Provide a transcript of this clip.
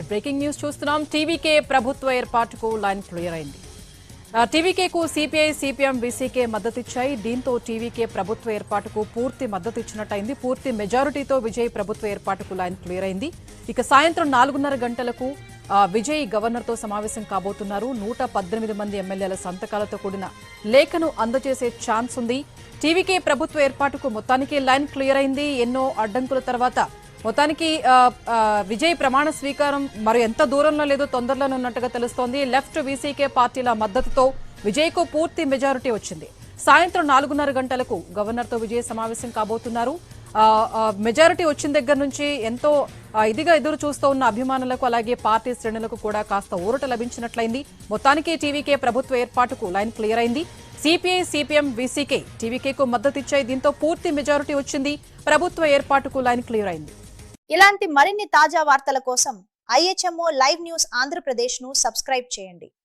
Breaking news చూస్తున్నాం. TVK ప్రభుత్వ ఏర్పాటుకు లైన్ క్లియర్ అయింది. టీవీకేకు సిపిఐ, సిపిఎం, బీసీకే మద్దతిచ్చాయి. దీంతో టీవీకే ప్రభుత్వ ఏర్పాటుకు పూర్తి మద్దతు ఇచ్చినట్టయింది. పూర్తి మెజారిటీతో విజయ్ ప్రభుత్వ ఏర్పాటుకు లైన్ క్లియర్ అయింది. ఇక సాయంత్రం 4:30 గంటలకు విజయ్ గవర్నర్తో సమావేశం కాబోతున్నారు. 118 మంది ఎమ్మెల్యేల సంతకాలతో కూడిన లేఖను అందజేసే ఛాన్స్ ఉంది. టీవీకే ప్రభుత్వ ఏర్పాటుకు మొత్తానికి లైన్ క్లియర్ అయింది. ఎన్నో అడ్డంకుల తర్వాత మొత్తానికి విజయ్ ప్రమాణ స్వీకారం మరి ఎంత దూరంలో లేదో తొందరలోనే ఉన్నట్టుగా తెలుస్తోంది. లెఫ్ట్, వీసీకే పార్టీల మద్దతుతో విజయ్కు పూర్తి మెజారిటీ వచ్చింది. సాయంత్రం 4:30 గంటలకు గవర్నర్తో విజయ్ సమావేశం కాబోతున్నారు. మెజారిటీ వచ్చిన దగ్గర నుంచి ఎంతో ఇదిగా ఎదురు చూస్తూ ఉన్న అభిమానులకు అలాగే పార్టీ శ్రేణులకు కూడా కాస్త ఊరట లభించినట్లయింది. మొత్తానికి టీవీకే ప్రభుత్వ ఏర్పాటుకు లైన్ క్లియర్ అయింది. సిపిఐ, సిపిఎం, వీసీకే టీవీకేకు మద్దతిచ్చాయి. దీంతో పూర్తి మెజారిటీ వచ్చింది. ప్రభుత్వ ఏర్పాటుకు లైన్ క్లియర్ అయింది. ఇలాంటి మరిన్ని తాజా వార్తల కోసం IHMO లైవ్ న్యూస్ ఆంధ్రప్రదేశ్ ను సబ్స్క్రైబ్ చేయండి.